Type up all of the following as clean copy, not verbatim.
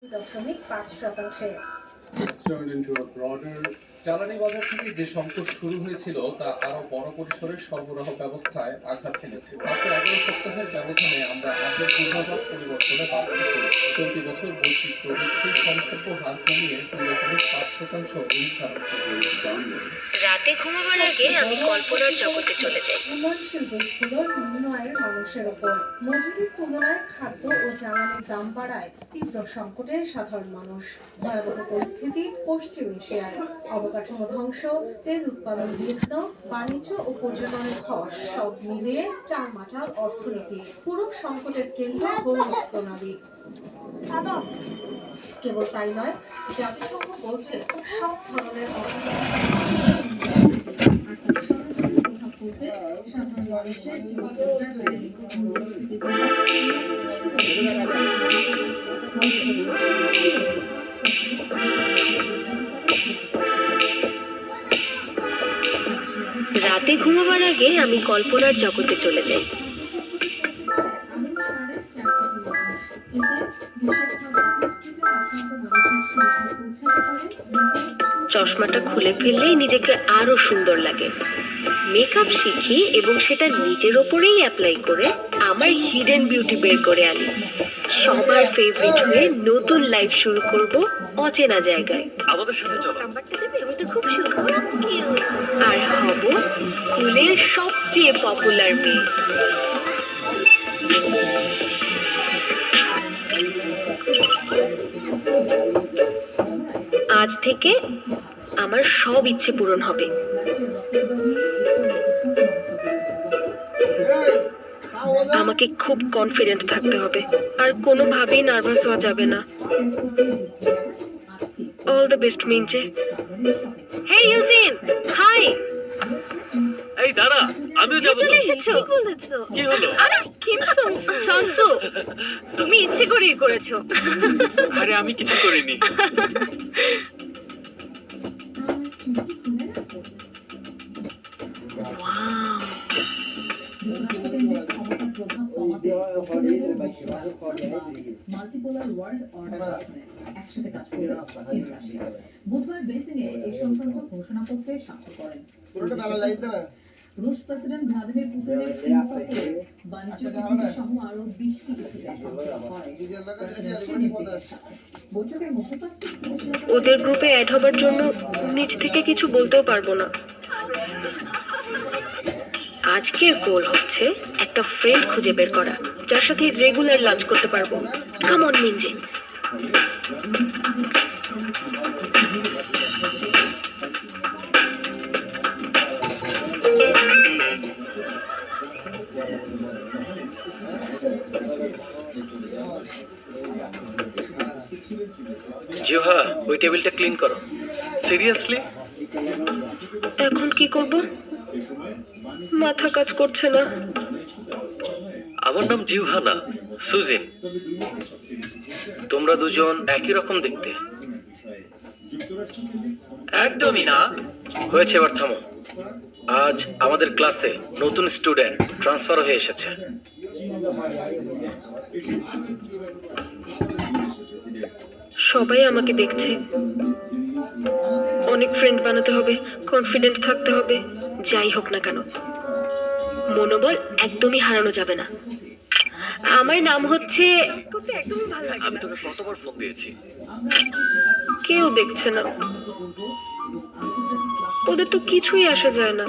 2.5%। জ্বালানি বাজার থেকে যে সংকট শুরু হয়েছিল তা আরো বড় পরিসরে সরবরাহ ব্যবস্থায় আঘাত এনেছে। মাত্র 11 সপ্তাহের ব্যবধানে আমরা আগের পূর্বাভাস পরিবর্তনে বাধ্য করেছি। চলতি বছর বৈশ্বিক প্রবৃদ্ধির সম্ভাব্য হার কমিয়ে 2.5% নির্ধারণ করেছে। রাতে ঘুমাবার আগে আমি কল্পনার জগতে চলে যাই। উন্নয়নশীল দেশগুলোর নিম্ন আয়ের মানুষের ওপর মজুরির তুলনায় খাদ্য ও জ্বালানির দাম বাড়ায় তীব্র সংকটে সাধারণ মানুষ। ভয়াবহ পরিস্থিতি পশ্চিম এশিয়ায়, অবকাঠামো ধ্বংস, তেল উৎপাদন বিঘ্ন, বাণিজ্য ও পর্যটনের ধস সব মিলিয়ে টালমাটাল অর্থনীতি। পুরো সংকটের কেন্দ্র হরমুজ প্রণালী। কেবল তাই নয়, জাতিসংঘ বলছে সব ধরনের সাধারণ মানুষের জীবনযাত্রায় রাতে ঘুমাবার আগে আমি কল্পনার জগতে চলে যাই। চশমাটা খুলে ফেললেই নিজেকে আরো সুন্দর লাগে। মেকআপ শিখি এবং সেটা নিজের ওপরেই অ্যাপ্লাই করে আমার হিডেন বিউটি বের করে আনি। সবার ফেভারিট হয়ে নতুন লাইফ শুরু করব অচেনা জায়গায়। আমাদের সাথে চলো। তুমি তো খুব সুন্দর। আর হব স্কুলের সবচেয়ে পপুলার মেয়ে। আজ থেকে আমার সব ইচ্ছে পূরণ হবে। আমাকে খুব কনফিডেন্ট থাকতে হবে, আর কোনোভাবেই নার্ভাস হওয়া যাবে না। All the best Minje. Hey Eugene, hi. এই দাঁড়া, আমিও যাবো। চলে এসেছো? কি হলো? আরে কিমসন সংসু, তুমি ইচ্ছে করেই করেছো। আরে আমি কিছু করিনি। মাল্টিপোলার ওয়ার্ল্ড অর্ডার একসাথে কাজ করবে চীন রাশিয়া। বুধবার বেজিংয়ে এই সংক্রান্ত ঘোষণাপত্রে স্বাক্ষর করেন। রুশ প্রেসিডেন্ট ভ্লাদিমির পুতিনের চীন সফরে বাণিজ্য চুক্তি সহ আরো 20টি ইস্যুতে সমঝোতা হয় প্রেসিডেন্ট শি জিনপিংয়ের সাথে। বৈঠকের মধ্যপ্রাচ্যে ওদের গ্রুপে অ্যাড হবার জন্য নিজ থেকে কিছু বলতেও পারবো না। আজকের গোল হচ্ছে একটা ফ্রেন্ড খুঁজে বের করা, যার সাথে রেগুলার লাঞ্চ করতে পারবো। Come on মিনজে। জিহা, ওই টেবিলটা ক্লিন করো। সিরিয়াসলি? এখন কি করব? মাথা কাজ করছে না। আমার নাম জিহা না, সুজিন। তোমরা দুজন একই রকম দেখতে। একদমই না। হয়েছে, এবার থামো। আজ আমাদের ক্লাসে নতুন স্টুডেন্ট ট্রান্সফার হয়ে এসেছে। সবাই আমাকে দেখছে। অনেক ফ্রেন্ড বানাতে হবে, কনফিডেন্ট থাকতে হবে। যাই হোক না কেন, মনোবল একদমই হারানো যাবে না। আমার নাম হচ্ছে। আমি তোকে কতবার ফোন দিয়েছি? কেউ দেখছে না। ওদের তো কিছুই আসা যায় না।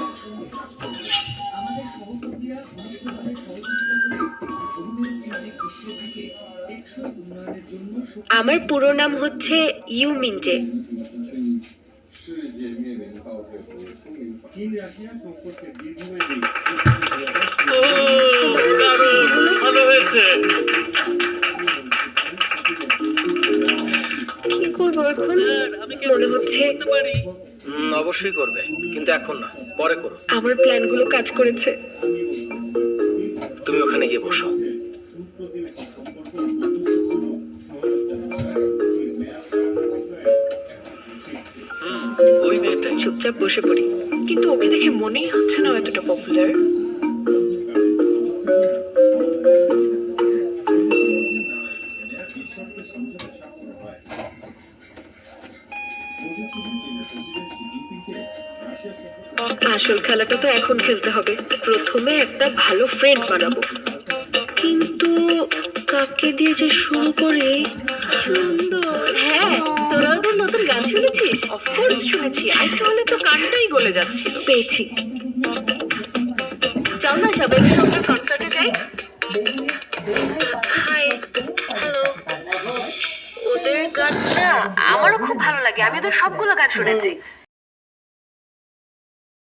আমার পুরো নাম হচ্ছে ইউ মিনজে। ভালো হয়েছে। কি করবো এখন? মনে হচ্ছে অবশ্যই করবে, কিন্তু এখন না, পরে করো। আমার প্ল্যানগুলো কাজ করেছে। তুমি ওখানে গিয়ে বসো। ওই মেয়েটাই। চুপচাপ বসে পড়ি। কিন্তু ওকে দেখে মনেই হচ্ছে না এতটা পপুলার। আসল খেলাটা তো এখন খেলতে হবে। প্রথমে একটা ভালো ফ্রেন্ড বানাবো, কিন্তু কাকে দিয়ে যে শুরু করি? হ্যাঁ, তোরা ওদের নতুন গান শুনেছিস? অফকোর্স শুনেছি, আরেকটু হলে তো কানটাই গলে যাচ্ছিল। পেয়েছি, চল না সবাই মিলে ওদের কনসার্টে যাই। Hi, hello. ওদের গানটা আমারও খুব ভালো লাগে, আমি ওদের সবগুলো গান শুনেছি।